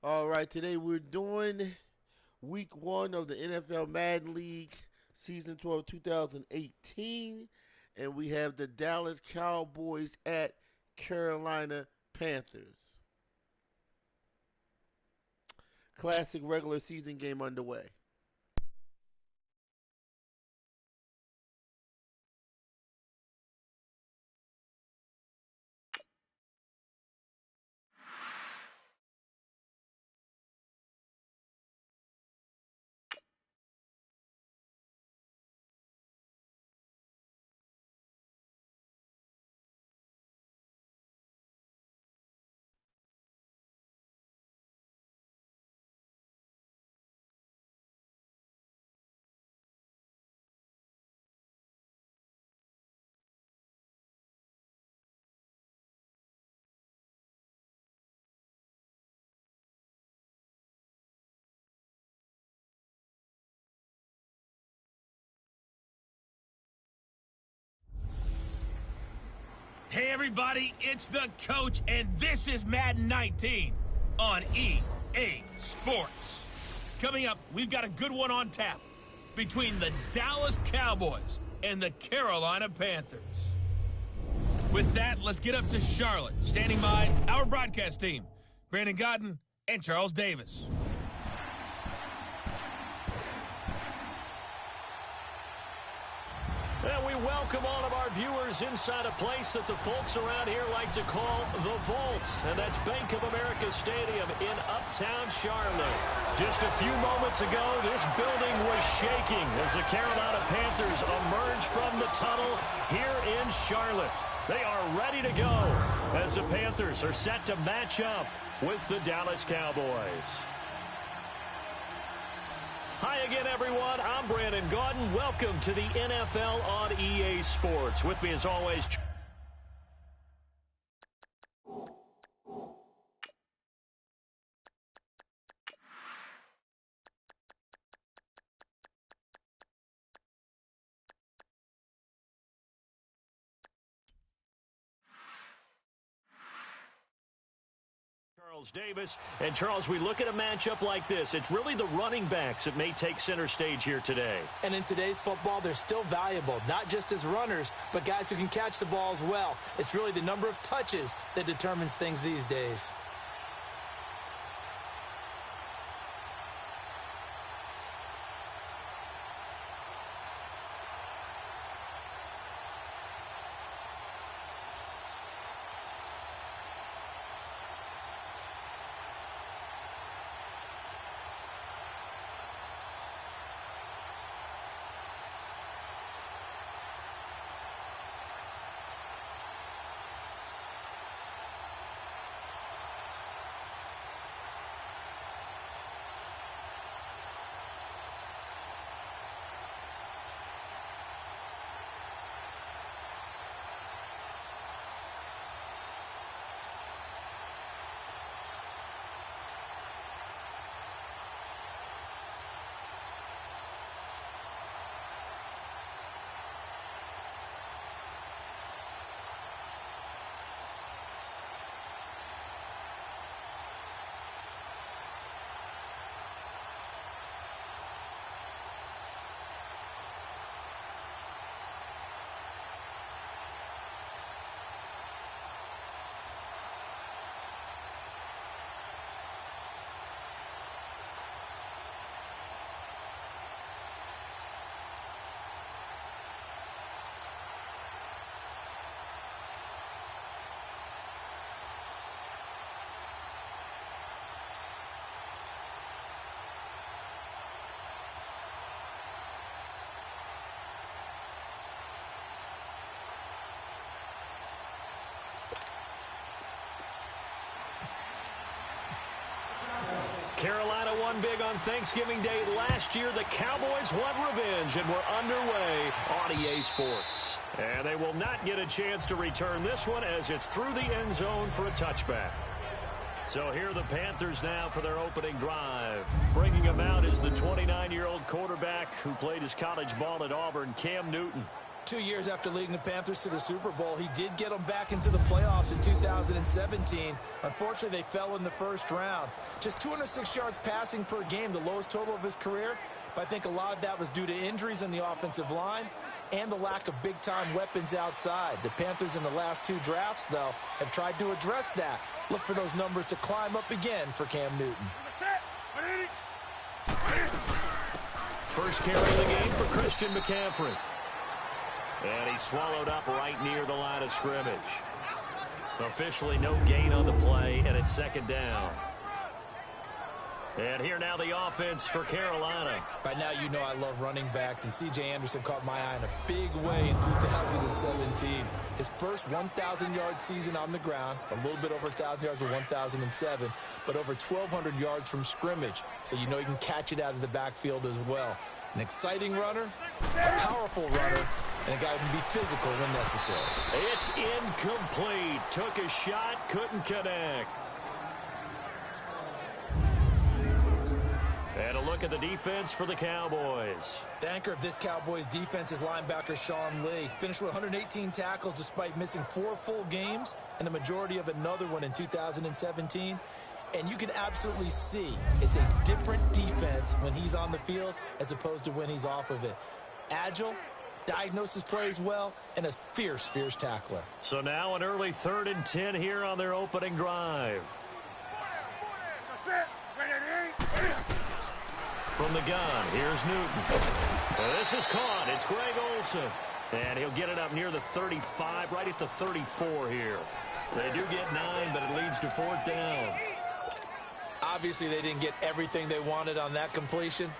All right, today we're doing week one of the NFL Madden League, season 12, 2018. And we have the Dallas Cowboys at Carolina Panthers. Classic regular season game underway. Hey everybody, it's the coach, and this is Madden 19 on EA Sports. Coming up, we've got a good one on tap between the Dallas Cowboys and the Carolina Panthers. With that, let's get up to Charlotte. Standing by, our broadcast team, Brandon Godden and Charles Davis. And we welcome all of our viewers inside a place that the folks around here like to call the Vault. And that's Bank of America Stadium in uptown Charlotte. Just a few moments ago, this building was shaking as the Carolina Panthers emerged from the tunnel here in Charlotte. They are ready to go as the Panthers are set to match up with the Dallas Cowboys. Hi again, everyone. I'm Brandon Gaudin. Welcome to the NFL on EA Sports. With me, as always, Charles Davis. And Charles, we look at a matchup like this. It's really the running backs that may take center stage here today. And in today's football, they're still valuable, not just as runners, but guys who can catch the ball as well. It's really the number of touches that determines things these days. Carolina won big on Thanksgiving Day last year. The Cowboys want revenge, and we're underway on EA Sports. And they will not get a chance to return this one as it's through the end zone for a touchback. So here are the Panthers now for their opening drive. Bringing him out is the 29-year-old quarterback who played his college ball at Auburn, Cam Newton. 2 years after leading the Panthers to the Super Bowl, he did get them back into the playoffs in 2017. Unfortunately, they fell in the first round. Just 206 yards passing per game, the lowest total of his career. But I think a lot of that was due to injuries in the offensive line and the lack of big-time weapons outside. The Panthers in the last 2 drafts, though, have tried to address that. Look for those numbers to climb up again for Cam Newton. First carry of the game for Christian McCaffrey. And he's swallowed up right near the line of scrimmage. Officially no gain on the play, and it's second down. And here now the offense for Carolina. By now you know I love running backs, and C.J. Anderson caught my eye in a big way in 2017. His first 1,000-yard season on the ground, a little bit over 1,000 yards with 1,007, but over 1,200 yards from scrimmage. So you know you can catch it out of the backfield as well. An exciting runner, a powerful runner, and a guy who can be physical when necessary. It's incomplete. Took a shot, couldn't connect. And a look at the defense for the Cowboys. The anchor of this Cowboys defense is linebacker Sean Lee. Finished with 118 tackles despite missing 4 full games and the majority of another one in 2017. And you can absolutely see it's a different defense when he's on the field as opposed to when he's off of it. Agile, diagnoses plays well, and a fierce, fierce tackler. So now an early 3rd and 10 here on their opening drive. From the gun, here's Newton. This is caught. It's Greg Olsen. And he'll get it up near the 35, right at the 34 here. They do get 9, but it leads to 4th down. Obviously, they didn't get everything they wanted on that completion,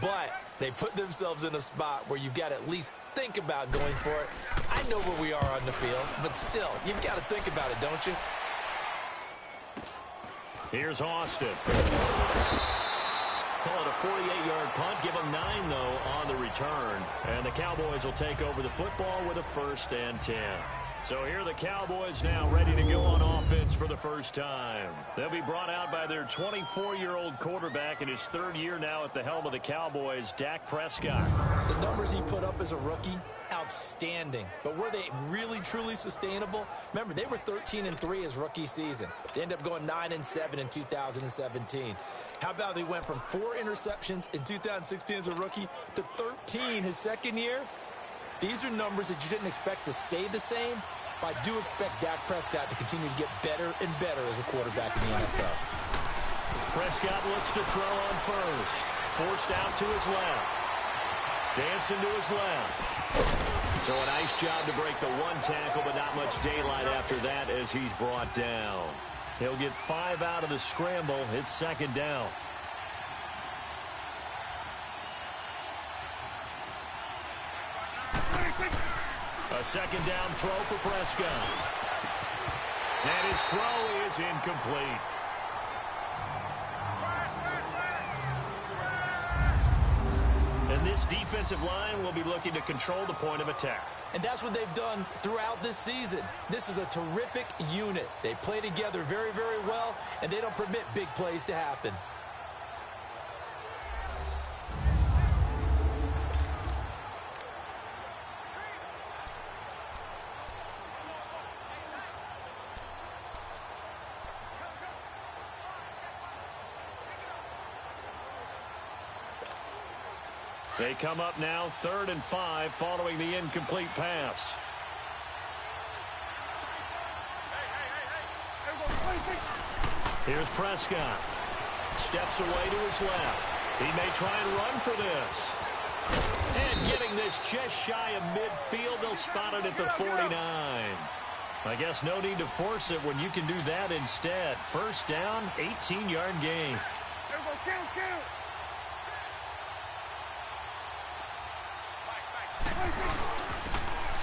but they put themselves in a spot where you've got to at least think about going for it. I know where we are on the field, but still, you've got to think about it, don't you? Here's Austin. Call it a 48-yard punt. Give them 9, though, on the return. And the Cowboys will take over the football with a 1st and 10. So here are the Cowboys now ready to go on offense for the first time. They'll be brought out by their 24-year-old quarterback in his 3rd year now at the helm of the Cowboys, Dak Prescott. The numbers he put up as a rookie, outstanding. But were they really, truly sustainable? Remember, they were 13-3 his rookie season. They ended up going 9-7 in 2017. How about they went from 4 interceptions in 2016 as a rookie to 13 his second year? These are numbers that you didn't expect to stay the same, but I do expect Dak Prescott to continue to get better and better as a quarterback in the NFL. Prescott looks to throw on first. Forced out to his left. Dancing to his left. So a nice job to break the 1 tackle, but not much daylight after that as he's brought down. He'll get 5 out of the scramble. It's 2nd down. A 2nd down throw for Prescott. And his throw is incomplete. And this defensive line will be looking to control the point of attack. And that's what they've done throughout this season. This is a terrific unit. They play together very, very well, and they don't permit big plays to happen. They come up now 3rd and 5 following the incomplete pass. Here's Prescott. Steps away to his left. He may try and run for this. And getting this just shy of midfield, they'll spot it at the 49. I guess no need to force it when you can do that instead. 1st down, 18-yard gain.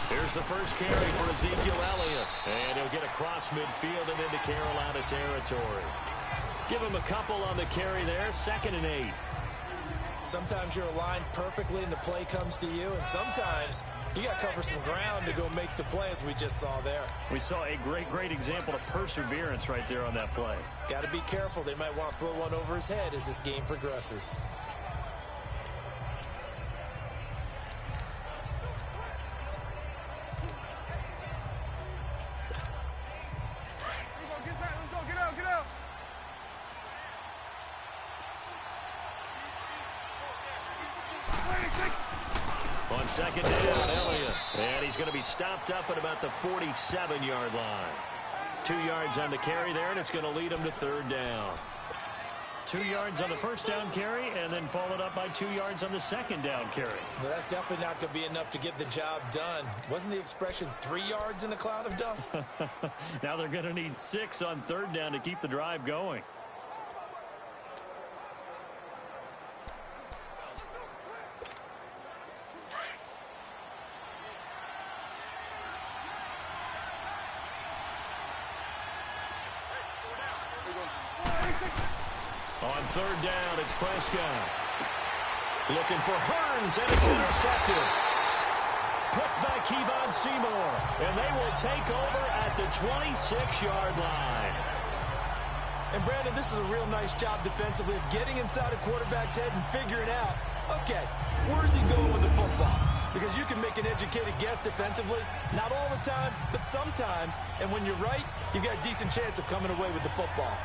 Here's the first carry for Ezekiel Elliott. And he'll get across midfield and into Carolina territory. Give him a couple on the carry there. 2nd and 8. Sometimes you're aligned perfectly and the play comes to you, and sometimes you got to cover some ground to go make the play, as we just saw there. We saw a great example of perseverance right there on that play. Got to be careful. They might want to throw one over his head as this game progresses. second down, Elliott. And he's going to be stopped up at about the 47-yard line. 2 yards on the carry there, and it's going to lead him to third down. 2 yards on the first down carry, and then followed up by 2 yards on the second down carry. Well, that's definitely not going to be enough to get the job done. Wasn't the expression 3 yards in a cloud of dust? Now they're going to need 6 on third down to keep the drive going. On third down, it's Prescott. Looking for Hearns, and it's intercepted. Picked by Kevon Seymour, and they will take over at the 26-yard line. And, Brandon, this is a real nice job defensively of getting inside a quarterback's head and figuring out, okay, where's he going with the football? Because you can make an educated guess defensively, not all the time, but sometimes. And when you're right, you've got a decent chance of coming away with the football.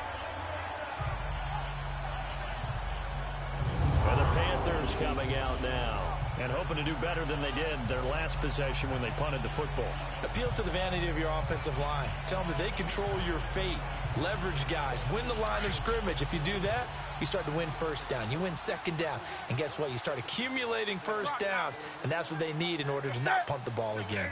And the Panthers coming out now and hoping to do better than they did their last possession when they punted the football. Appeal to the vanity of your offensive line. Tell them that they control your fate. Leverage guys. Win the line of scrimmage. If you do that, you start to win first down. You win second down. And guess what? You start accumulating first downs. And that's what they need in order to not punt the ball again.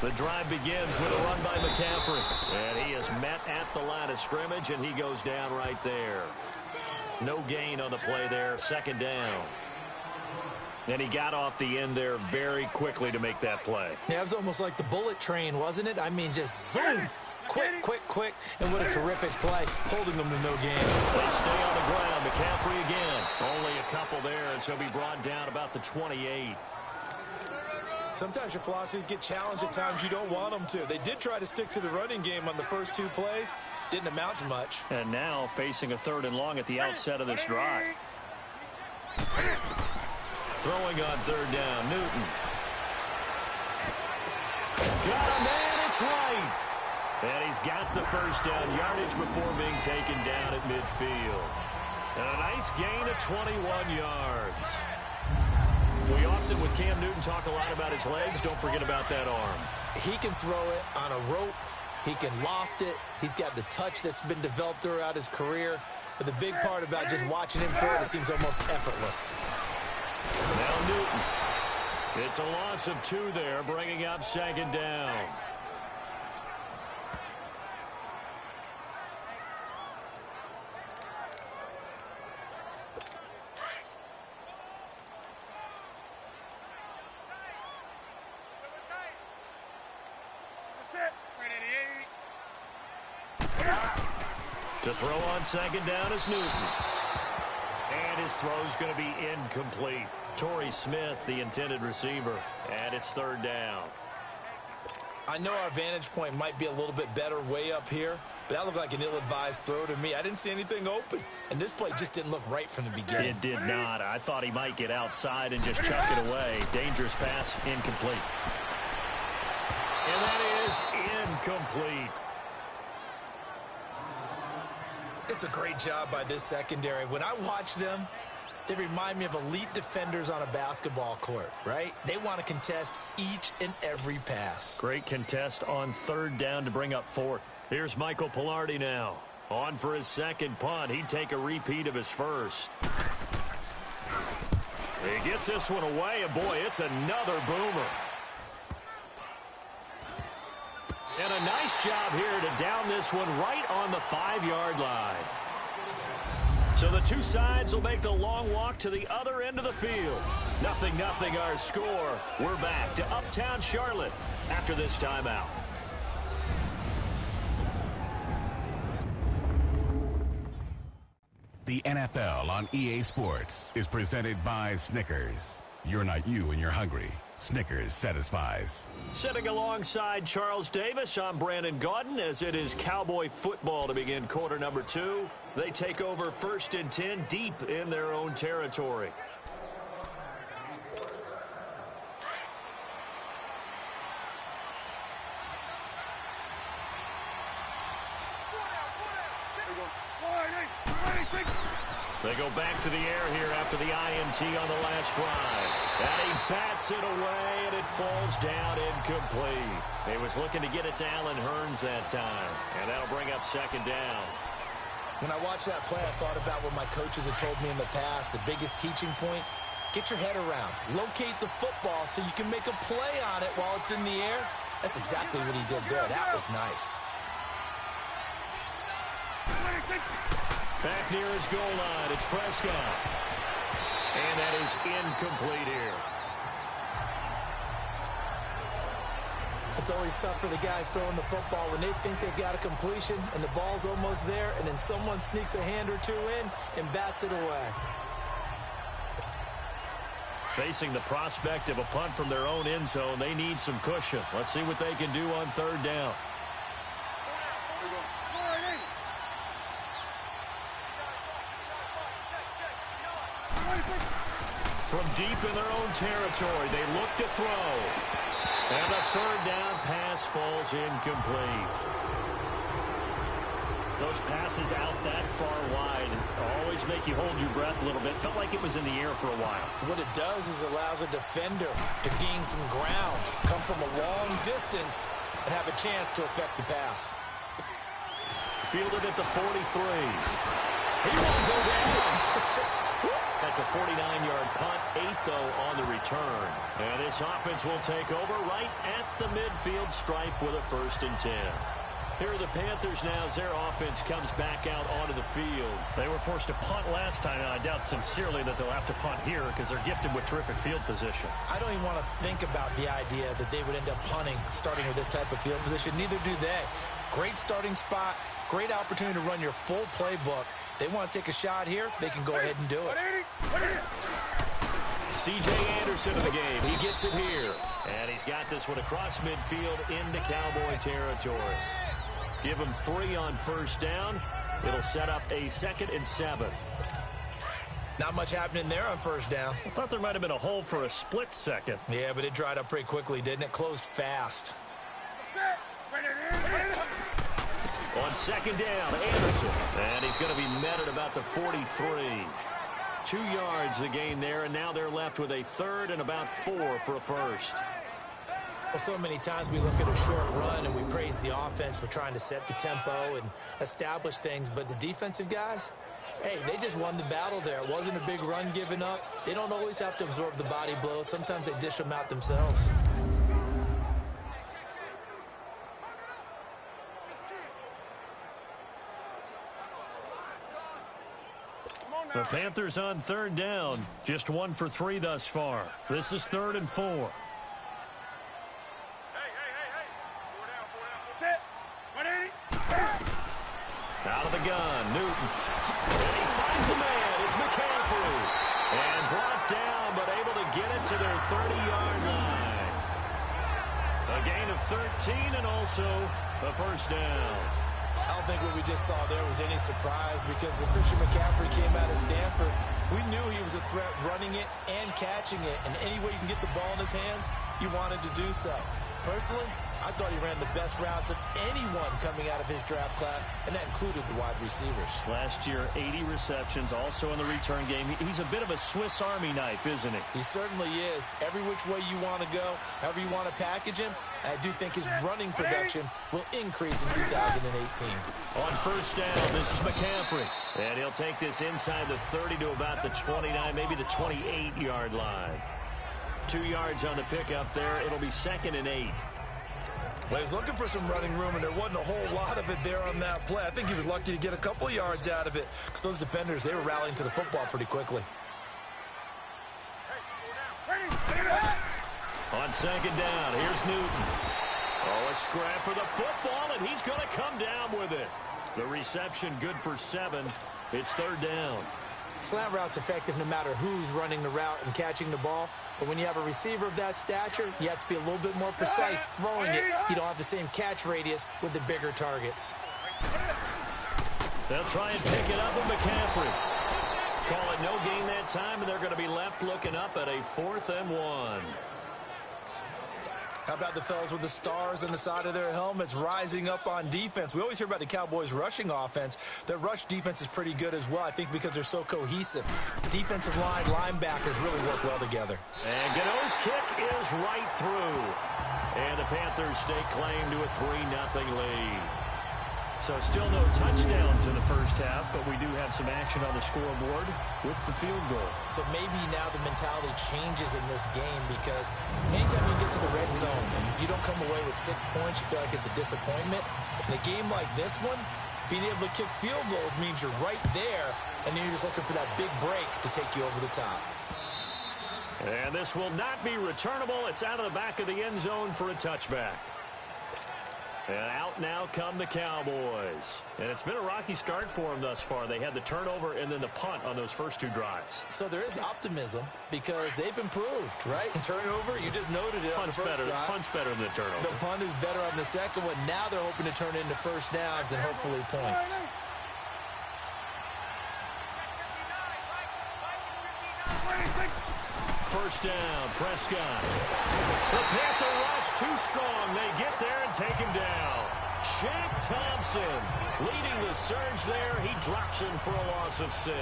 The drive begins with a run by McCaffrey. And he is met at the line of scrimmage, and he goes down right there. No gain on the play there. Second down. And he got off the end there very quickly to make that play. Yeah, it was almost like the bullet train, wasn't it? I mean, just zoom. Quick, quick, quick. And what a terrific play, holding them to no gain. They stay on the ground. McCaffrey again. Only a couple there, and so he'll be brought down about the 28. Sometimes your philosophies get challenged at times you don't want them to. They did try to stick to the running game on the first 2 plays. Didn't amount to much. And now facing a 3rd and long at the outset of this drive. Throwing on 3rd down, Newton. Got him, and it's right. And he's got the first down yardage before being taken down at midfield. And a nice gain of 21 yards. We often, with Cam Newton, talk a lot about his legs. Don't forget about that arm. He can throw it on a rope. He can loft it. He's got the touch that's been developed throughout his career. But the big part about just watching him throw it seems almost effortless. Now Newton. It's a loss of 2 there, bringing up second down. To throw on second down is Newton. And his throw's going to be incomplete. Torrey Smith, the intended receiver. And it's 3rd down. I know our vantage point might be a little bit better way up here, but that looked like an ill-advised throw to me. I didn't see anything open. And this play just didn't look right from the beginning. It did not. I thought he might get outside and just chuck it away. Dangerous pass, incomplete. And that is incomplete. It's a great job by this secondary. When I watch them, they remind me of elite defenders on a basketball court, right? They want to contest each and every pass. Great contest on 3rd down to bring up 4th. Here's Michael Pilardi now. On for his second punt. He'd take a repeat of his first. He gets this one away, and boy, it's another boomer. And a nice job here to down this one right on the 5-yard line. So the 2 sides will make the long walk to the other end of the field. 0-0 our score. We're back to Uptown Charlotte after this timeout. The NFL on EA Sports is presented by Snickers. You're not you and you're hungry. Snickers satisfies. Sitting alongside Charles Davis, I'm Brandon Gaudin as it is Cowboy football to begin quarter number 2. They take over 1st and 10 deep in their own territory. They go back to the air here after the INT on the last drive. And he bats it away, and it falls down incomplete. He was looking to get it to Allen Hurns that time, and that'll bring up second down. When I watched that play, I thought about what my coaches had told me in the past. The biggest teaching point, get your head around. Locate the football so you can make a play on it while it's in the air. That's exactly what he did there. That was nice. Back near his goal line, it's Prescott. And that is incomplete here. It's always tough for the guys throwing the football when they think they've got a completion and the ball's almost there, and then someone sneaks a hand or two in and bats it away. Facing the prospect of a punt from their own end zone, they need some cushion. Let's see what they can do on third down. From deep in their own territory, they look to throw. And the third down pass falls incomplete. Those passes out that far wide always make you hold your breath a little bit. Felt like it was in the air for a while. What it does is allows a defender to gain some ground, come from a long distance, and have a chance to affect the pass. Fielded at the 43. He won't go down. That's a 49-yard punt, 8, though, on the return. And this offense will take over right at the midfield stripe with a 1st and 10. Here are the Panthers now as their offense comes back out onto the field. They were forced to punt last time, and I doubt sincerely that they'll have to punt here because they're gifted with terrific field position. I don't even want to think about the idea that they would end up punting starting with this type of field position. Neither do they. Great starting spot, great opportunity to run your full playbook. They want to take a shot here, they can go ahead and do it. C.J. Anderson in the game. He gets it here. And he's got this one across midfield into Cowboy territory. Give him 3 on 1st down. It'll set up a 2nd and 7. Not much happening there on 1st down. I thought there might have been a hole for a split second. Yeah, but it dried up pretty quickly, didn't it? Closed fast. On 2nd down, Anderson. And he's going to be met at about the 43. 2 yards the gain there, and now they're left with a 3rd and about 4 for a 1st. Well, so many times we look at a short run and we praise the offense for trying to set the tempo and establish things, but the defensive guys, hey, they just won the battle there. It wasn't a big run given up. They don't always have to absorb the body blows. Sometimes they dish them out themselves. The Panthers on 3rd down. Just 1 for 3 thus far. This is 3rd and 4. Out of the gun, Newton. And he finds a man. It's McCaffrey. And brought down, but able to get it to their 30-yard line. A gain of 13 and also a 1st down. I don't think what we just saw there was any surprise because when Christian McCaffrey came out of Stanford, we knew he was a threat running it and catching it. And any way you can get the ball in his hands, you wanted to do so. Personally, I thought he ran the best routes of anyone coming out of his draft class, and that included the wide receivers. Last year, 80 receptions, also in the return game. He's a bit of a Swiss Army knife, isn't he? He certainly is. Every which way you want to go, however you want to package him, I do think his running production will increase in 2018. On 1st down, this is McCaffrey. And he'll take this inside the 30 to about the 29, maybe the 28-yard line. 2 yards on the pickup there. It'll be 2nd and 8. Well, he was looking for some running room, and there wasn't a whole lot of it there on that play. I think he was lucky to get a couple of yards out of it because those defenders, they were rallying to the football pretty quickly. On 2nd down, here's Newton. Oh, a scrap for the football, and he's going to come down with it. The reception good for 7. It's 3rd down. Slant route's effective no matter who's running the route and catching the ball. But when you have a receiver of that stature, you have to be a little bit more precise throwing it. You don't have the same catch radius with the bigger targets. They'll try and pick it up with McCaffrey. Call it no gain that time, and they're going to be left looking up at a 4th and 1. How about the fellas with the stars on the side of their helmets rising up on defense? We always hear about the Cowboys' rushing offense. Their rush defense is pretty good as well, I think, because they're so cohesive. Defensive line, linebackers really work well together. And Gano's kick is right through. And the Panthers stake claim to a 3-0 lead. So still no touchdowns in the first half, but we do have some action on the scoreboard with the field goal. So maybe now the mentality changes in this game, because anytime you get to the red zone and if you don't come away with 6 points, you feel like it's a disappointment. In a game like this one, being able to kick field goals means you're right there, and then you're just looking for that big break to take you over the top. And this will not be returnable. It's out of the back of the end zone for a touchback. And out now come the Cowboys. And it's been a rocky start for them thus far. They had the turnover and then the punt on those first 2 drives. So there is optimism because they've improved, right? Turnover, you just noted it. Punt's better than the turnover. The punt is better on the second one. Now they're hoping to turn it into first downs and hopefully points. First down, Prescott. The Panther rush too strong. They get there and take him down. Shaq Thompson leading the surge there. He drops him for a loss of 6.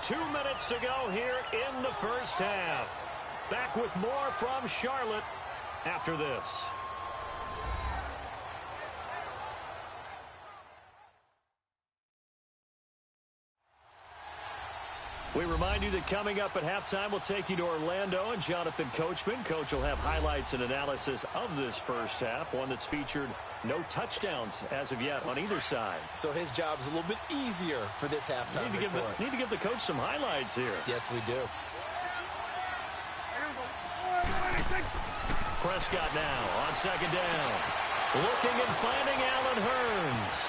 2 minutes to go here in the first half. Back with more from Charlotte after this. We remind you that coming up at halftime, we'll take you to Orlando and Jonathan Coachman. Coach will have highlights and analysis of this first half, one that's featured no touchdowns as of yet on either side. So his job's a little bit easier for this halftime report. Need to give the coach some highlights here. Yes, we do. Prescott now on second down. Looking and finding Allen Hurns.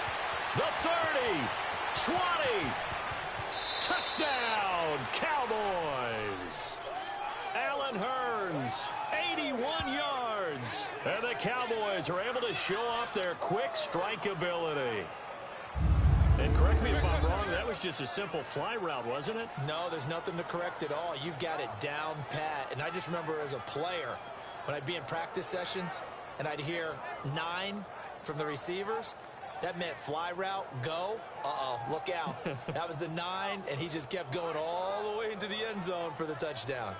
The 30, 20. Touchdown, Cowboys! Allen Hurns, 81 yards. And the Cowboys are able to show off their quick strike ability. And correct me if I'm wrong, that was just a simple fly route, wasn't it? No, there's nothing to correct at all. You've got it down pat. And I just remember as a player, when I'd be in practice sessions and I'd hear 9 from the receivers, that meant fly route, go. Uh-oh, look out. That was the 9, and he just kept going all the way into the end zone for the touchdown.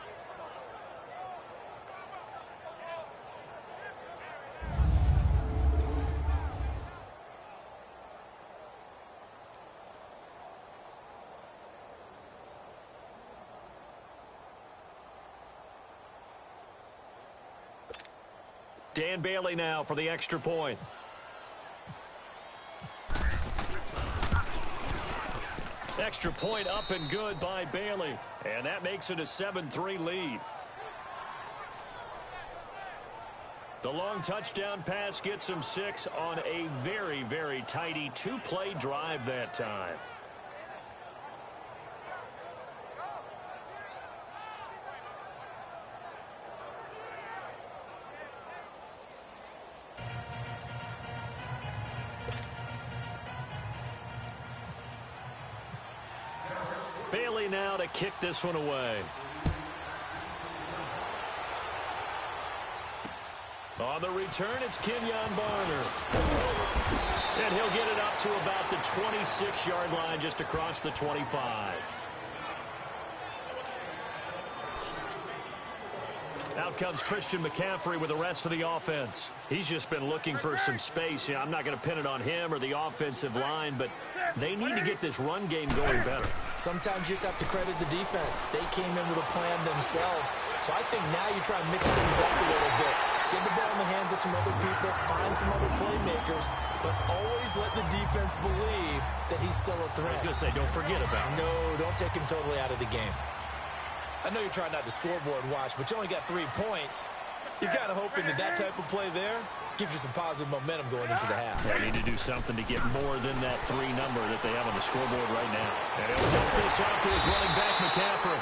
Dan Bailey now for the extra point. Extra point up and good by Bailey. And that makes it a 7-3 lead. The long touchdown pass gets him 6 on a very, very tidy 2-play drive that time. Bailey now to kick this one away. On the return, it's Kenyon Barner. And he'll get it up to about the 26-yard line, just across the 25. Out comes Christian McCaffrey with the rest of the offense. He's just been looking for some space. I'm not going to pin it on him or the offensive line, but they need to get this run game going better. Sometimes you just have to credit the defense. They came in with a plan themselves. So I think now you try and mix things up a little bit. Get the ball in the hands of some other people, find some other playmakers, but always let the defense believe that he's still a threat. I was going to say, don't forget about him. No, don't take him totally out of the game. I know you're trying not to scoreboard watch, but you only got 3 points. You're kind of hoping that that type of play there gives you some positive momentum going into the half. They need to do something to get more than that 3 number that they have on the scoreboard right now. And he'll dump this off to his running back, McCaffrey.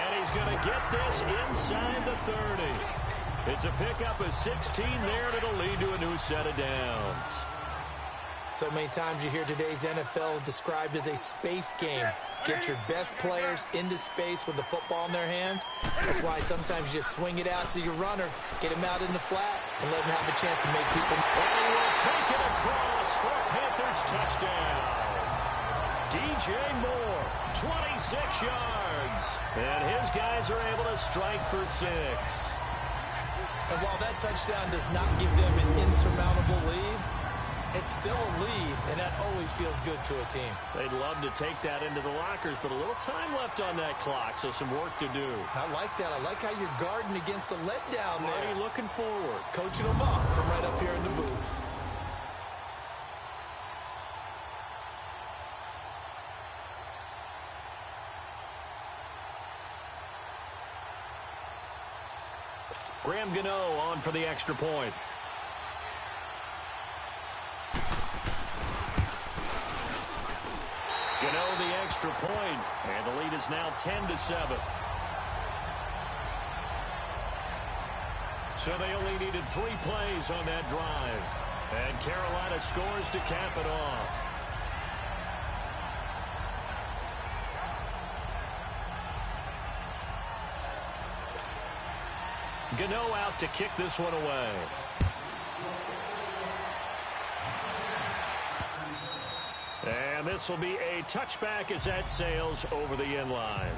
And he's going to get this inside the 30. It's a pickup of 16 there, and it'll lead to a new set of downs. So many times you hear today's NFL described as a space game. Get your best players into space with the football in their hands. That's why sometimes you just swing it out to your runner, get him out in the flat, and let him have a chance to make people. And will take it across for a Panthers touchdown. DJ Moore, 26 yards. And his guys are able to strike for 6. And while that touchdown does not give them an insurmountable lead, it's still a lead, and that always feels good to a team. They'd love to take that into the lockers, but a little time left on that clock, so some work to do. I like that. I like how you're guarding against a letdown there. Already looking forward. Coaching them up from right up here in the booth. Graham Gano on for the extra point. Gano the extra point, and the lead is now 10-7. So they only needed 3 plays on that drive. And Carolina scores to cap it off. Gano out to kick this one away. And this will be a touchback as that sails over the end line.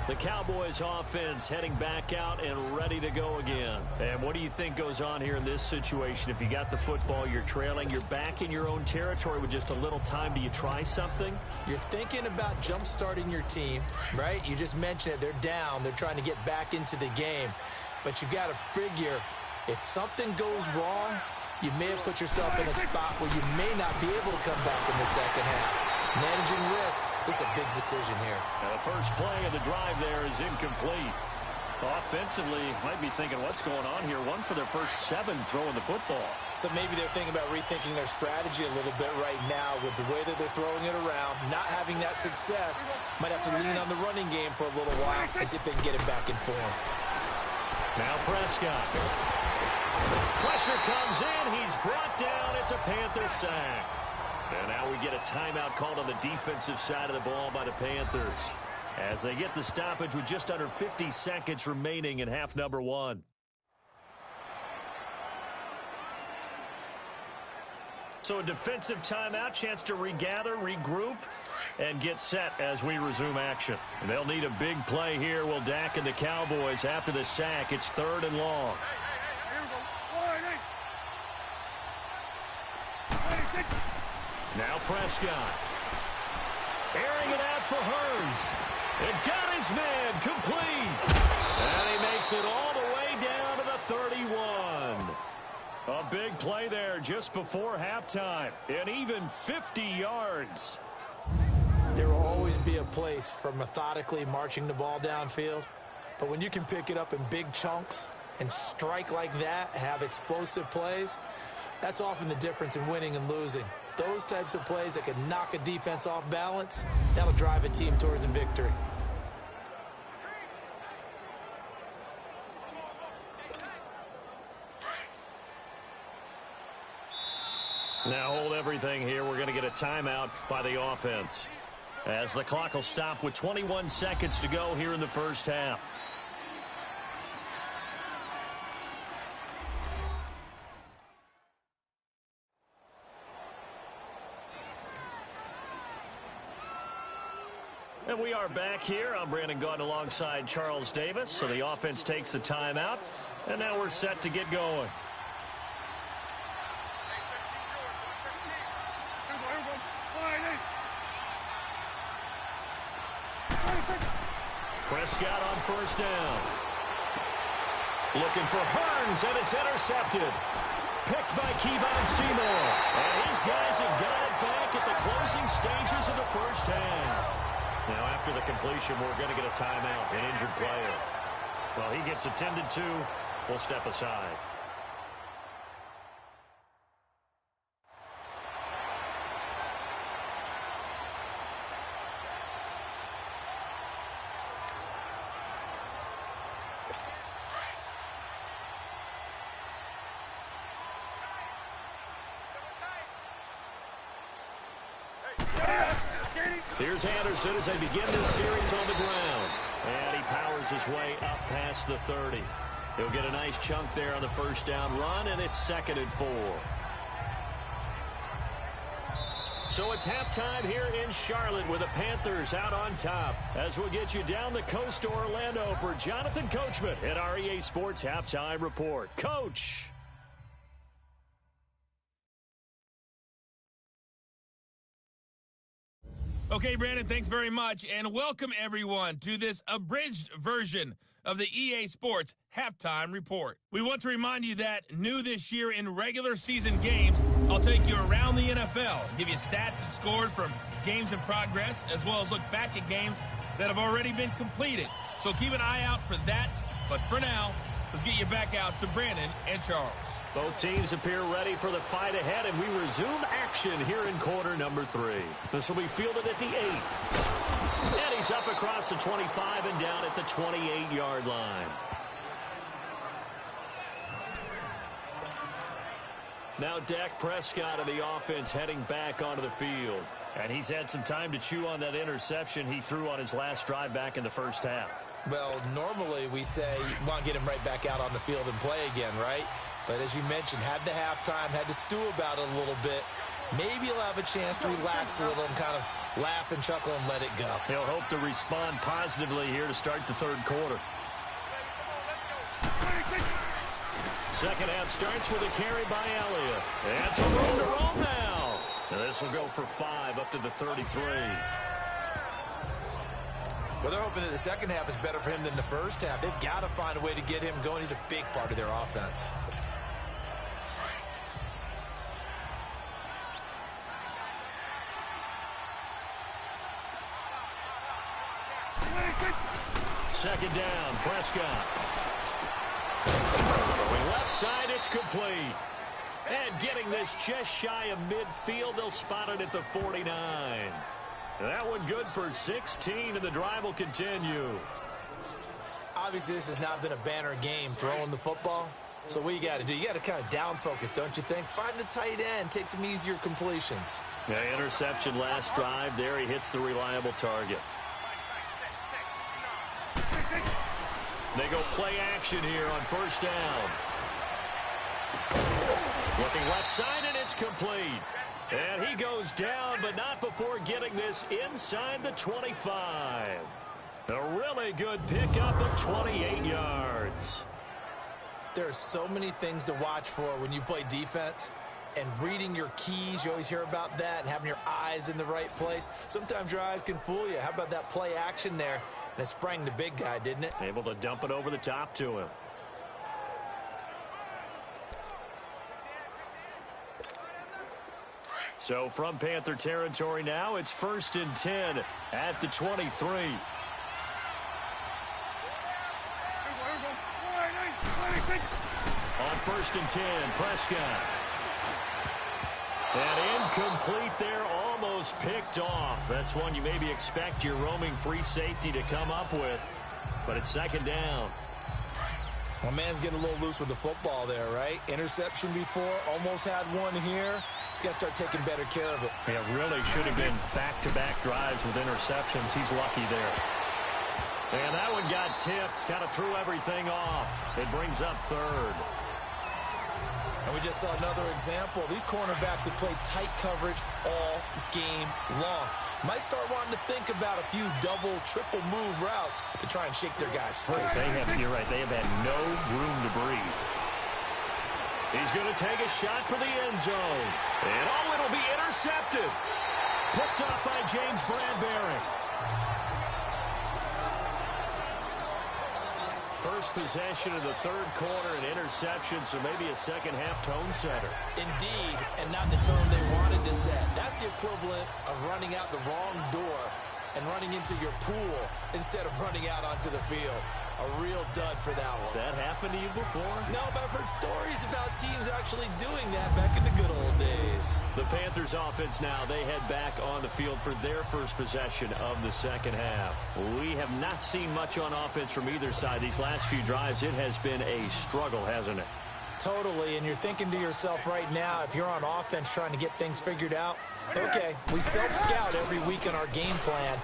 The Cowboys offense heading back out and ready to go again. And what do you think goes on here in this situation? If you got the football, you're trailing, you're back in your own territory with just a little time. Do you try something? You're thinking about jump-starting your team, right? You just mentioned it. They're down. They're trying to get back into the game. But you got to figure if something goes wrong, you may have put yourself in a spot where you may not be able to come back in the second half. Managing risk, this is a big decision here. Now the first play of the drive there is incomplete. Offensively, might be thinking, what's going on here? 1 for their first 7 throwing the football. So maybe they're thinking about rethinking their strategy a little bit right now with the way that they're throwing it around. Not having that success, might have to lean on the running game for a little while and see if they can get it back in form. Now Prescott. Pressure comes in. He's brought down. It's a Panther sack. And now we get a timeout called on the defensive side of the ball by the Panthers as they get the stoppage with just under 50 seconds remaining in half number 1. So a defensive timeout, chance to regather, regroup, and get set as we resume action. And they'll need a big play here. Will Dak and the Cowboys after the sack. It's 3rd and long. Now Prescott. Airing it out for Hurns. It got his man complete. And he makes it all the way down to the 31. A big play there just before halftime. And even 50 yards. There will always be a place for methodically marching the ball downfield. But when you can pick it up in big chunks and strike like that, have explosive plays, that's often the difference in winning and losing. Those types of plays that can knock a defense off balance, that'll drive a team towards a victory. Now hold everything here. We're going to get a timeout by the offense as the clock will stop with 21 seconds to go here in the first half. And we are back here. I'm Brandon Gaudin alongside Charles Davis. So the offense takes the timeout, and now we're set to get going. Prescott on first down. Looking for Hurns, and it's intercepted. Picked by Kevon Seymour. And these guys have got it back at the closing stages of the first half. Now, after the completion, we're going to get a timeout, an injured player. Well, he gets attended to. We'll step aside. Here's Anderson as they begin this series on the ground. And he powers his way up past the 30. He'll get a nice chunk there on the first down run, and it's 2nd and 4. So it's halftime here in Charlotte with the Panthers out on top. As we'll get you down the coast to Orlando for Jonathan Coachman at our EA Sports Halftime Report. Coach! Okay, Brandon, thanks very much, and welcome everyone to this abridged version of the EA Sports Halftime Report. We want to remind you that new this year in regular season games, I'll take you around the NFL and give you stats and scores from games in progress, as well as look back at games that have already been completed. So keep an eye out for that, but for now, let's get you back out to Brandon and Charles. Both teams appear ready for the fight ahead, and we resume action here in quarter number 3. This will be fielded at the 8. And he's up across the 25 and down at the 28-yard line. Now Dak Prescott of the offense heading back onto the field. And he's had some time to chew on that interception he threw on his last drive back in the first half. Well, normally we say you want to get him right back out on the field and play again, right? But as you mentioned, had the halftime, had to stew about it a little bit. Maybe he'll have a chance to relax a little and kind of laugh and chuckle and let it go. He'll hope to respond positively here to start the third quarter. Second half starts with a carry by Elliott. And some room to roll now. And this will go for 5 up to the 33. Well, they're hoping that the second half is better for him than the first half. They've got to find a way to get him going. He's a big part of their offense. Second down, Prescott. Going left side, it's complete. And getting this just shy of midfield, they'll spot it at the 49. That one good for 16, and the drive will continue. Obviously, this has not been a banner game throwing the football. So what you got to do, you got to kind of down focus, don't you think? Find the tight end, take some easier completions. Yeah, interception last drive. There he hits the reliable target. They go play action here on first down. Looking left side, and it's complete. And he goes down, but not before getting this inside the 25. A really good pickup of 28 yards. There are so many things to watch for when you play defense. And reading your keys, you always hear about that, and having your eyes in the right place. Sometimes your eyes can fool you. How about that play action there? And it sprang the big guy, didn't it? Able to dump it over the top to him. So from Panther territory now, it's 1st and 10 at the 23. On 1st and 10, Prescott. And incomplete there, almost picked off. That's one you maybe expect your roaming free safety to come up with. But it's second down. My man's getting a little loose with the football there, right? Interception before, almost had one here. He's got to start taking better care of it. Yeah, really should have been back-to-back drives with interceptions. He's lucky there. And that one got tipped, kind of threw everything off. It brings up third. And we just saw another example. These cornerbacks have played tight coverage all game long. Might start wanting to think about a few double, triple move routes to try and shake their guys free. You're right, they have had no room to breathe. He's going to take a shot for the end zone. And it'll be intercepted. Picked up by James Bradbury. First possession of the third quarter, an interception, so maybe a second-half tone setter. Indeed, and not the tone they wanted to set. That's the equivalent of running out the wrong door and running into your pool instead of running out onto the field. A real dud for that one. Has that happened to you before? No, but I've heard stories about teams actually doing that back in the good old days. The Panthers offense now, they head back on the field for their first possession of the second half. We have not seen much on offense from either side. These last few drives, it has been a struggle, hasn't it? Totally, and you're thinking to yourself right now, if you're on offense trying to get things figured out, okay, we self-scout every week in our game plan.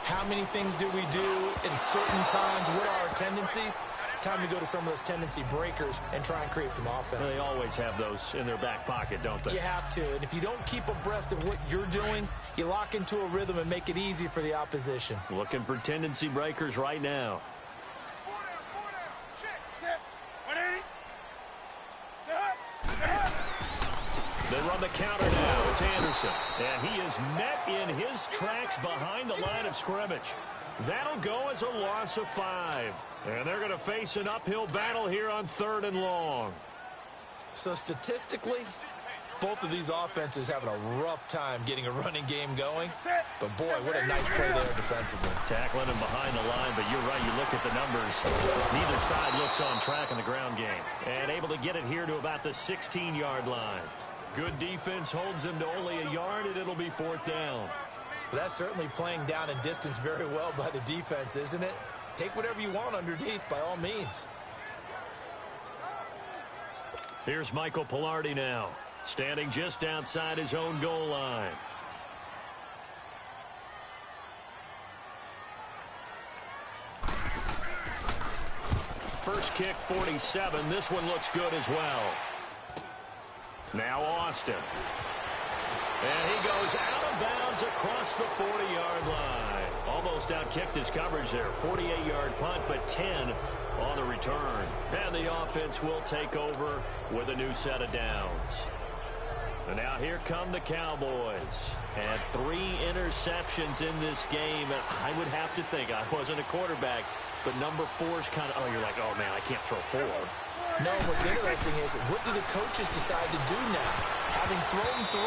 How many things do we do at certain times? What are our tendencies? Time to go to some of those tendency breakers and try and create some offense. Well, they always have those in their back pocket, don't they? You have to, and if you don't keep abreast of what you're doing, you lock into a rhythm and make it easy for the opposition. Looking for tendency breakers right now. They run the counter now. It's Anderson. And he is met in his tracks behind the line of scrimmage. That'll go as a loss of 5. And they're going to face an uphill battle here on 3rd and long. So statistically, both of these offenses having a rough time getting a running game going. But boy, what a nice play there defensively. Tackling him behind the line, but you're right. You look at the numbers. Neither side looks on track in the ground game. And able to get it here to about the 16-yard line. Good defense holds him to only a yard, and it'll be 4th down. But that's certainly playing down in distance very well by the defense, isn't it? Take whatever you want underneath, by all means. Here's Michael Pilardi now, standing just outside his own goal line. First kick, 47. This one looks good as well. Now Austin. And he goes out of bounds across the 40-yard line. Almost outkicked his coverage there. 48-yard punt, but 10 on the return. And the offense will take over with a new set of downs. And now here come the Cowboys. And 3 interceptions in this game. And I would have to think, I wasn't a quarterback, but number 4's kind of, oh, you're like, oh, man, I can't throw 4. No, what's interesting is, what do the coaches decide to do now? Having thrown 3,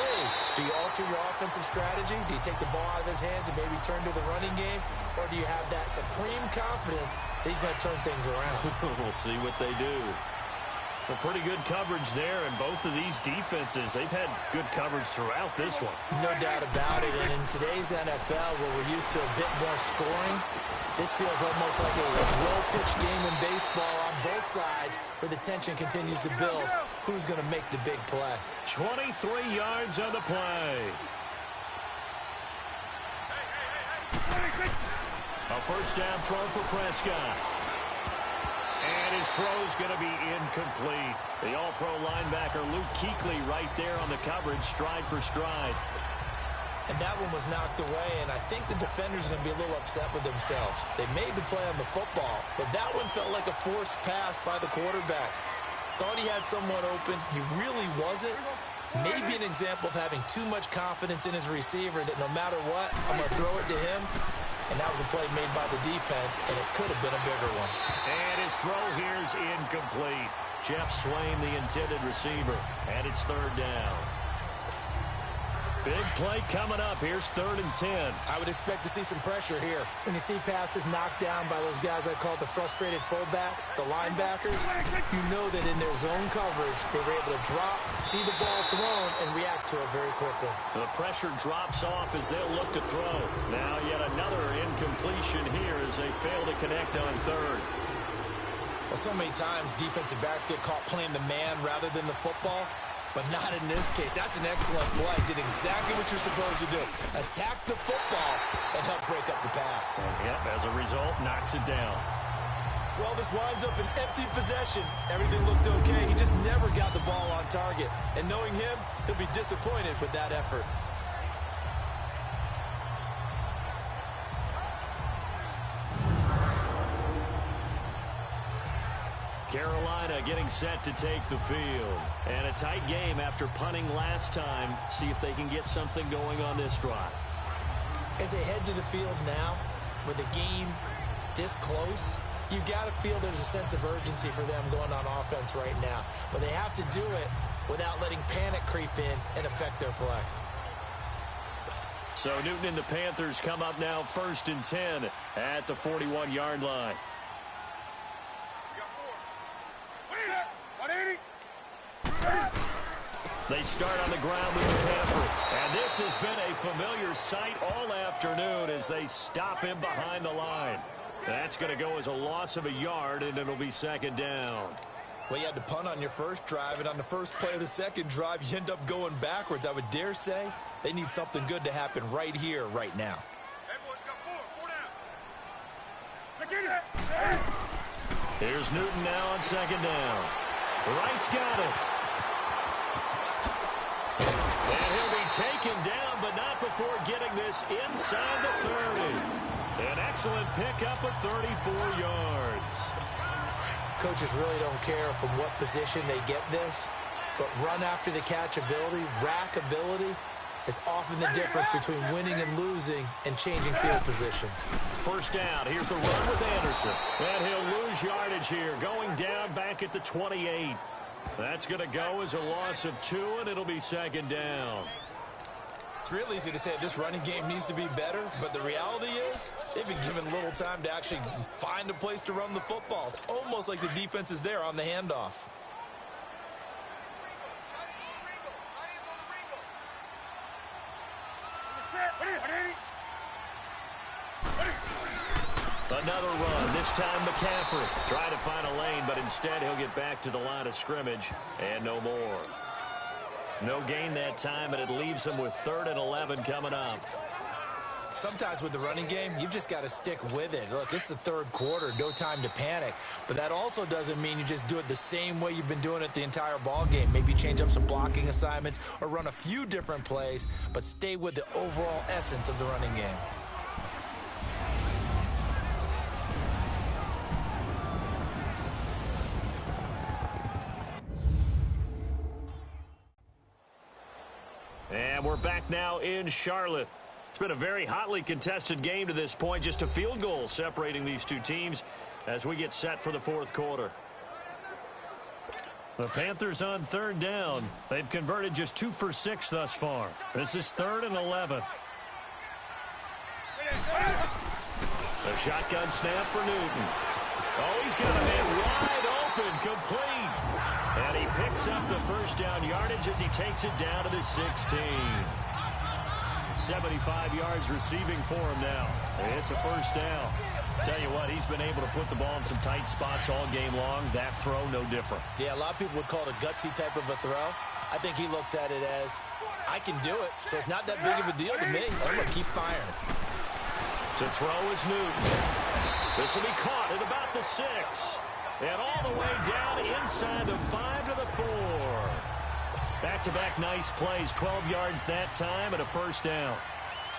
do you alter your offensive strategy? Do you take the ball out of his hands and maybe turn to the running game? Or do you have that supreme confidence that he's going to turn things around? We'll see what they do. Well, pretty good coverage there, and both of these defenses, they've had good coverage throughout this one. No doubt about it, and in today's NFL, where we're used to a bit more scoring, this feels almost like a well-pitched game in baseball on both sides, where the tension continues to build. Who's going to make the big play? 23 yards on the play. A first down throw for Prescott. And his throw's going to be incomplete. The all-pro linebacker Luke Kuechly right there on the coverage, stride for stride. And that one was knocked away, and I think the defender's going to be a little upset with themselves. They made the play on the football, but that one felt like a forced pass by the quarterback. Thought he had someone open. He really wasn't. Maybe an example of having too much confidence in his receiver that no matter what, I'm going to throw it to him. And that was a play made by the defense, and it could have been a bigger one. And his throw here's incomplete. Jeff Swain, the intended receiver, and it's 3rd down. Big play coming up. Here's 3rd and 10. I would expect to see some pressure here. When you see passes knocked down by those guys I call the frustrated fullbacks, the linebackers, you know that in their zone coverage, they were able to drop, see the ball thrown, and react to it very quickly. The pressure drops off as they'll look to throw. Now yet another incompletion here as they fail to connect on 3rd. Well, so many times defensive backs get caught playing the man rather than the football. But not in this case. That's an excellent play. Did exactly what you're supposed to do. Attack the football and help break up the pass. Yep, as a result, knocks it down. Well, this winds up an empty possession. Everything looked okay. He just never got the ball on target. And knowing him, he'll be disappointed with that effort. Carolina getting set to take the field. And a tight game after punting last time. See if they can get something going on this drive. As they head to the field now, with the game this close, you've got to feel there's a sense of urgency for them going on offense right now. But they have to do it without letting panic creep in and affect their play. So Newton and the Panthers come up now 1st and 10 at the 41-yard line. They start on the ground with McCaffrey. And this has been a familiar sight all afternoon as they stop him behind the line. That's going to go as a loss of a yard, and it'll be 2nd down. Well, you had to punt on your first drive, and on the first play of the second drive, you end up going backwards. I would dare say they need something good to happen right here, right now. Here's Newton now on second down. Wright's got it. And he'll be taken down, but not before getting this inside the 30. An excellent pickup of 34 yards. Coaches really don't care from what position they get this, but run after the catch ability, rack ability, is often the difference between winning and losing and changing field position. First down. Here's the run with Anderson. And he'll lose yardage here, going down back at the 28. That's going to go as a loss of 2, and it'll be second down. It's real easy to say this running game needs to be better, but the reality is they've been given little time to actually find a place to run the football. It's almost like the defense is there on the handoff. Another run, this time McCaffrey. Trying to find a lane, but instead he'll get back to the line of scrimmage, and no more. No gain that time, and it leaves him with 3rd and 11 coming up. Sometimes with the running game, you've just got to stick with it. Look, this is the third quarter, no time to panic. But that also doesn't mean you just do it the same way you've been doing it the entire ball game. Maybe change up some blocking assignments or run a few different plays, but stay with the overall essence of the running game. And we're back now in Charlotte. It's been a very hotly contested game to this point. Just a field goal separating these two teams as we get set for the fourth quarter. The Panthers on 3rd down. They've converted just 2 for 6 thus far. This is 3rd and 11. The shotgun snap for Newton. Oh, he's got a man wide open, complete. And he picks up the first down yardage as he takes it down to the 16. 75 yards receiving for him now. It's a first down. Tell you what, he's been able to put the ball in some tight spots all game long. That throw, no different. Yeah, a lot of people would call it a gutsy type of a throw. I think he looks at it as, I can do it, so it's not that big of a deal to me. I'm going to keep firing. To throw is Newton. This will be caught at about the 6. And all the way down inside the 5 to the 4. Back-to-back nice plays, 12 yards that time and a first down.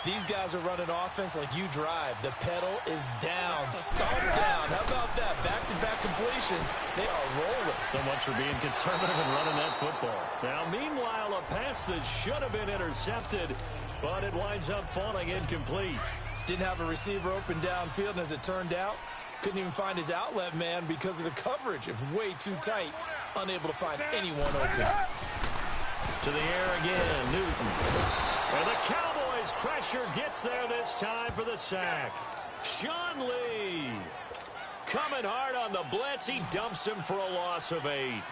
These guys are running offense like you drive. The pedal is down, stomp down. How about that? Back-to-back completions. They are rolling. So much for being conservative and running that football. Now, meanwhile, a pass that should have been intercepted, but it winds up falling incomplete. Didn't have a receiver open downfield, and as it turned out, couldn't even find his outlet man because of the coverage. It was way too tight. Unable to find anyone open. To the air again, Newton. And the Cowboys pressure gets there this time for the sack. Sean Lee coming hard on the blitz. He dumps him for a loss of 8.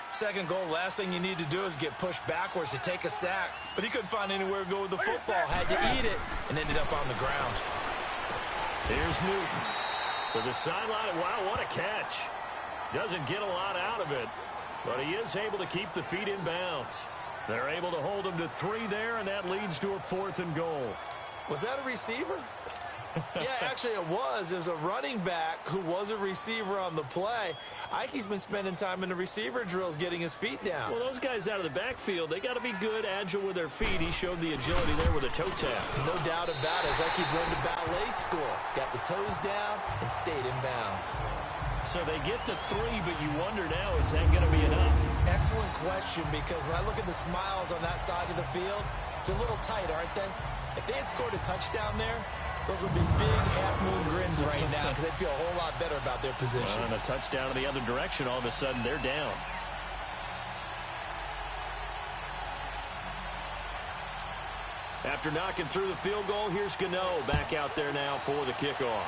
Second goal, last thing you need to do is get pushed backwards to take a sack. But he couldn't find anywhere to go with the football. Had to eat it and ended up on the ground. Here's Newton. To the sideline. Wow, what a catch. Doesn't get a lot out of it, but he is able to keep the feet in bounds. They're able to hold him to 3 there, and that leads to a 4th and goal. Was that a receiver? Yeah, actually it was. It was a running back who was a receiver on the play. Ike's been spending time in the receiver drills getting his feet down. Well, those guys out of the backfield, they got to be good, agile with their feet. He showed the agility there with a toe tap. No doubt about it. As Ike went to ballet school. Got the toes down and stayed in bounds. So they get to 3, but you wonder now, is that going to be enough? Excellent question, because when I look at the smiles on that side of the field, it's a little tight, aren't they? If they had scored a touchdown there, those would be big half-moon grins right now because they'd feel a whole lot better about their position. And a touchdown in the other direction, all of a sudden they're down. After knocking through the field goal, here's Gano back out there now for the kickoff.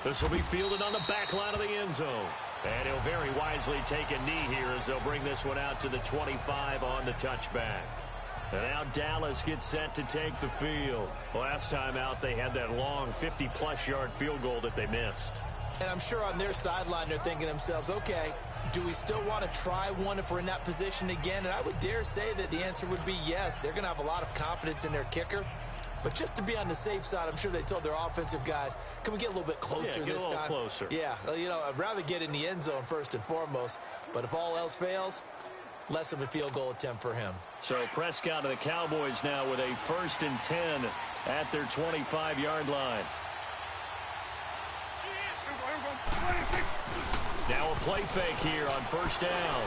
This will be fielded on the back line of the end zone. And he'll very wisely take a knee here as they'll bring this one out to the 25 on the touchback. And now Dallas gets set to take the field. Last time out, they had that long 50-plus yard field goal that they missed. And I'm sure on their sideline they're thinking to themselves, okay, do we still want to try one if we're in that position again? And I would dare say that the answer would be yes. They're going to have a lot of confidence in their kicker. But just to be on the safe side, I'm sure they told their offensive guys, can we get a little bit closer this time? Get a little closer. Yeah, you know, I'd rather get in the end zone first and foremost. But if all else fails, less of a field goal attempt for him. So Prescott of the Cowboys now with a 1st and 10 at their 25-yard line. Now a play fake here on 1st down.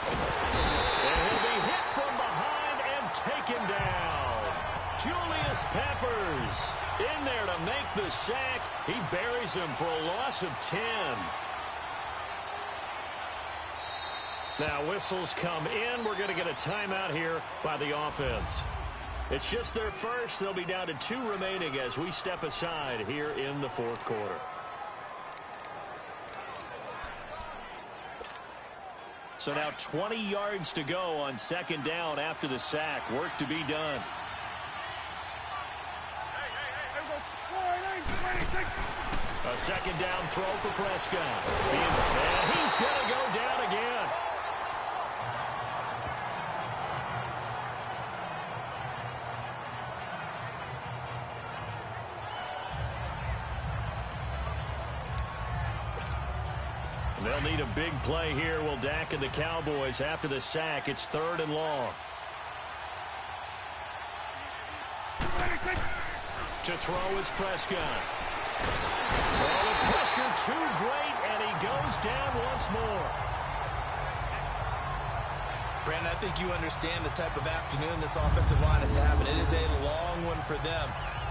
And he'll be hit from behind and taken down. Julius Peppers in there to make the sack. He buries him for a loss of 10. Now whistles come in. We're going to get a timeout here by the offense. It's just their first. They'll be down to 2 remaining as we step aside here in the 4th quarter. So now 20 yards to go on 2nd down after the sack. Work to be done. A 2nd down throw for Prescott. And he's going to go down again. They'll need a big play here. Will Dak and the Cowboys after the sack. It's 3rd and long. To throw is Prescott. Well, the pressure too great, and he goes down once more. Brandon, I think you understand the type of afternoon this offensive line is having. It is a long one for them.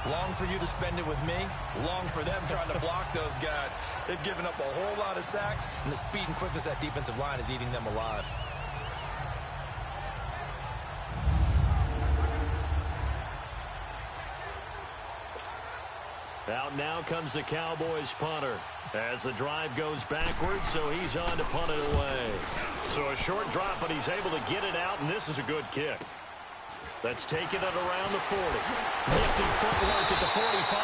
Long for you to spend it with me. Long for them trying to block those guys. They've given up a whole lot of sacks, and the speed and quickness of that defensive line is eating them alive. Out now comes the Cowboys punter as the drive goes backwards, so he's on to punt it away. So a short drop, but he's able to get it out, and this is a good kick. That's taken it around the 40. Nifty footwork at the 45.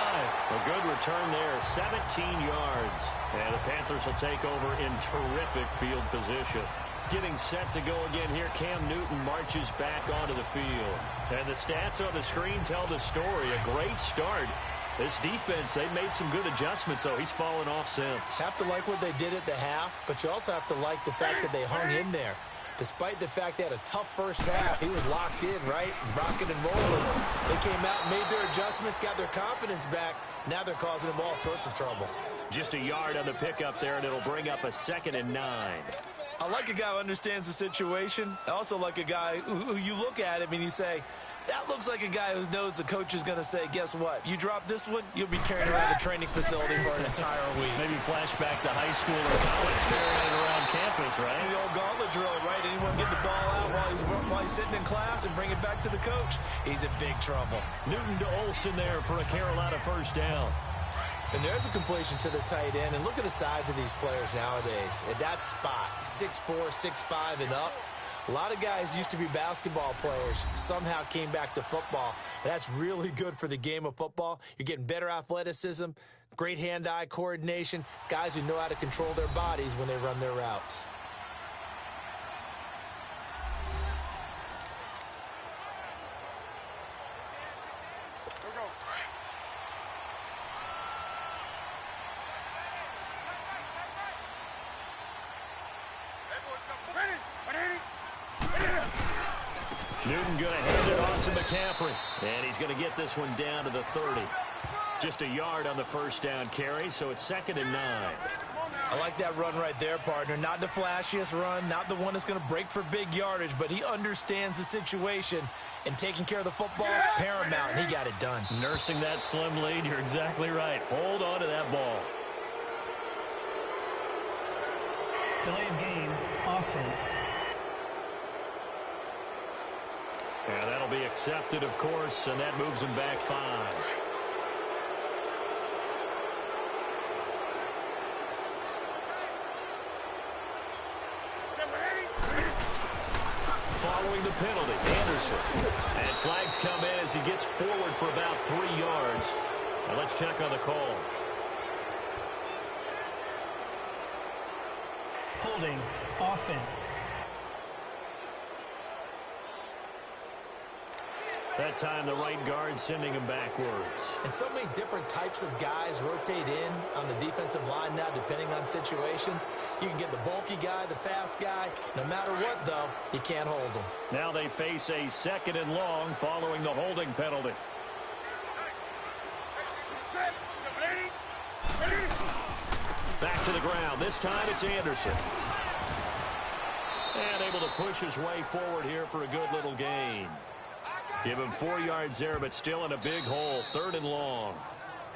A good return there, 17 yards. And the Panthers will take over in terrific field position. Getting set to go again here, Cam Newton marches back onto the field. And the stats on the screen tell the story. A great start. This defense, they've made some good adjustments, though. He's fallen off since. Have to like what they did at the half, but you also have to like the fact that they hung in there. Despite the fact they had a tough first half, he was locked in, right? Rocking and rolling. They came out, made their adjustments, got their confidence back. Now they're causing him all sorts of trouble. Just a yard on the pickup there, and it'll bring up a 2nd and 9. I like a guy who understands the situation. I also like a guy who you look at him and you say, that looks like a guy who knows the coach is going to say, guess what? You drop this one, you'll be carrying around the training facility for an entire week. Maybe flashback to high school or college, carrying it around campus, right? The old gauntlet drill, right? Anyone get the ball out while he's sitting in class and bring it back to the coach? He's in big trouble. Newton to Olsen there for a Carolina 1st down. And there's a completion to the tight end. And look at the size of these players nowadays. At that spot, 6'4", 6'5", and up. A lot of guys used to be basketball players, somehow came back to football. That's really good for the game of football. You're getting better athleticism, great hand-eye coordination, guys who know how to control their bodies when they run their routes. Newton going to hand it off to McCaffrey. And he's going to get this one down to the 30. Just a yard on the 1st down carry, so it's 2nd and 9. I like that run right there, partner. Not the flashiest run, not the one that's going to break for big yardage, but he understands the situation, and taking care of the football, paramount, and he got it done. Nursing that slim lead, you're exactly right. Hold on to that ball. Delay of game, offense. Yeah, that'll be accepted, of course, and that moves him back 5. Following the penalty, Anderson. And flags come in as he gets forward for about 3 yards. Now let's check on the call. Holding. Offense. That time, the right guard sending him backwards. And so many different types of guys rotate in on the defensive line now, depending on situations. You can get the bulky guy, the fast guy. No matter what, though, you can't hold them. Now they face a 2nd and long following the holding penalty. Back to the ground. This time it's Anderson. And able to push his way forward here for a good little gain. Give him 4 yards there, but still in a big hole. 3rd and long.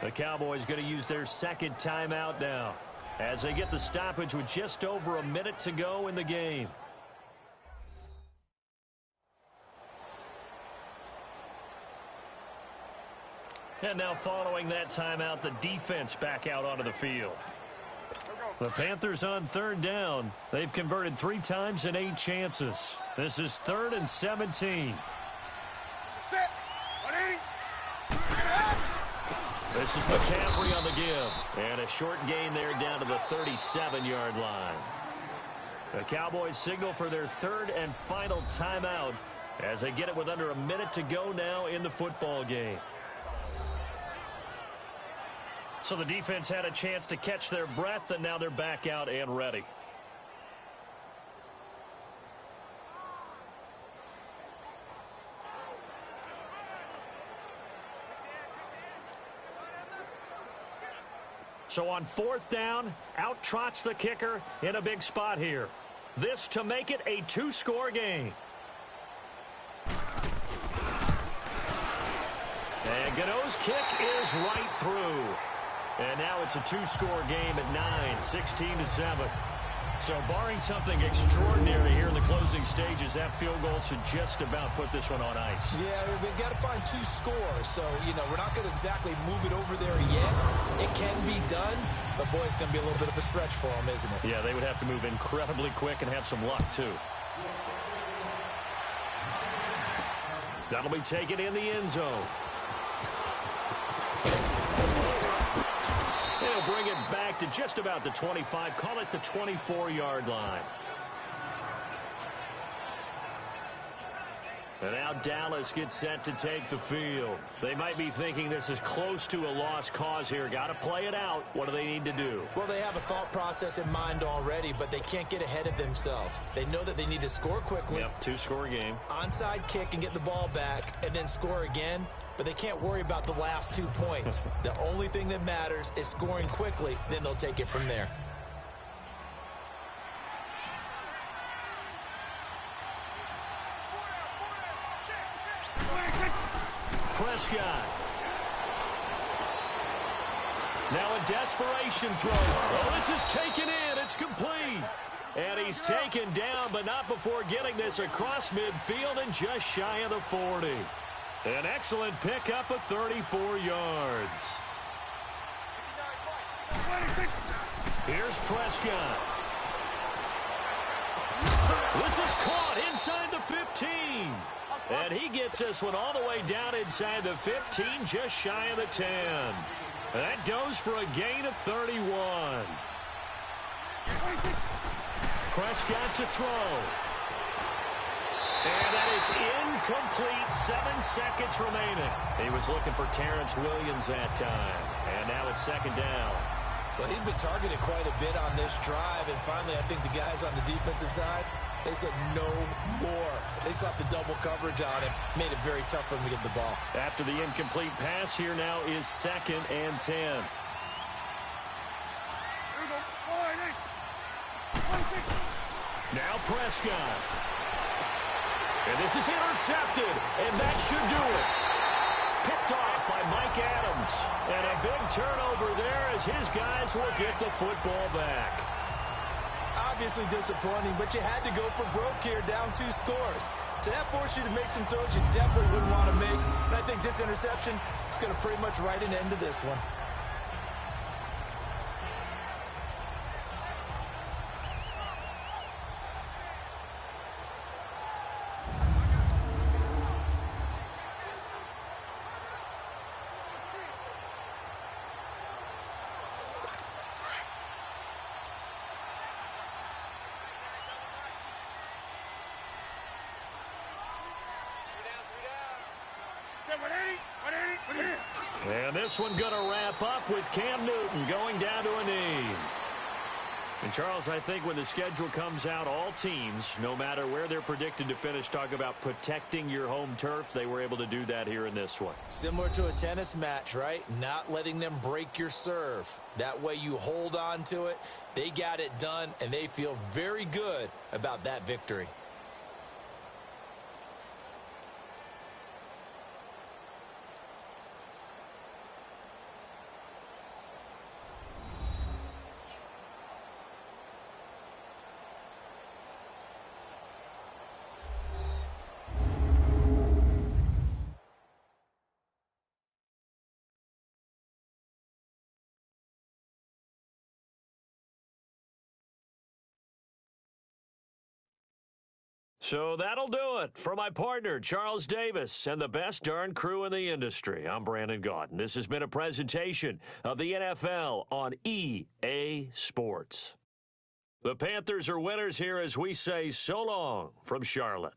The Cowboys going to use their 2nd timeout now as they get the stoppage with just over a minute to go in the game. And now following that timeout, the defense back out onto the field. The Panthers on 3rd down. They've converted 3 times in 8 chances. This is 3rd and 17. This is McCaffrey on the give. And a short gain there down to the 37-yard line. The Cowboys signal for their 3rd and final timeout as they get it with under a minute to go now in the football game. So the defense had a chance to catch their breath, and now they're back out and ready. So on 4th down, out trots the kicker in a big spot here. This to make it a 2-score game. And Gano's kick is right through. And now it's a 2-score game at 9, 16-7. So barring something extraordinary here in the closing stages, that field goal should just about put this one on ice. Yeah, we've got to find 2 scores. So, we're not going to exactly move it over there yet. It can be done, but, boy, it's going to be a little bit of a stretch for them, isn't it? Yeah, they would have to move incredibly quick and have some luck, too. That'll be taken in the end zone. They'll bring it back to just about the 25. Call it the 24-yard line. And now Dallas gets set to take the field. They might be thinking this is close to a lost cause here. Got to play it out. What do they need to do? Well, they have a thought process in mind already, but they can't get ahead of themselves. They know that they need to score quickly. Yep, 2-score game. Onside kick and get the ball back and then score again. But they can't worry about the last 2 points. The only thing that matters is scoring quickly. Then they'll take it from there. Prescott. Now a desperation throw. Oh, this is taken in. It's complete. And he's taken down, but not before getting this across midfield and just shy of the 40. An excellent pickup of 34 yards. Here's Prescott. This is caught inside the 15. And he gets this one all the way down inside the 15, just shy of the 10. That goes for a gain of 31. Prescott to throw. And that is incomplete. 7 seconds remaining. He was looking for Terrence Williams that time. And now it's 2nd down. Well, he's been targeted quite a bit on this drive. And finally, I think the guys on the defensive side, they said no more. They slapped the double coverage on him. Made it very tough for him to get the ball. After the incomplete pass, here now is 2nd and 10. Now Prescott. And this is intercepted, and that should do it. Picked off by Mike Adams. And a big turnover there as his guys will get the football back. Obviously disappointing, but you had to go for broke here, down 2 scores. So that forced you to make some throws you definitely wouldn't want to make. And I think this interception is going to pretty much write an end to this one. And this one going to wrap up with Cam Newton going down to a knee. And, Charles, I think when the schedule comes out, all teams, no matter where they're predicted to finish, talk about protecting your home turf. They were able to do that here in this one. Similar to a tennis match, right? Not letting them break your serve. That way you hold on to it. They got it done, and they feel very good about that victory. So that'll do it for my partner, Charles Davis, and the best darn crew in the industry. I'm Brandon Gaudin. This has been a presentation of the NFL on EA Sports. The Panthers are winners here as we say so long from Charlotte.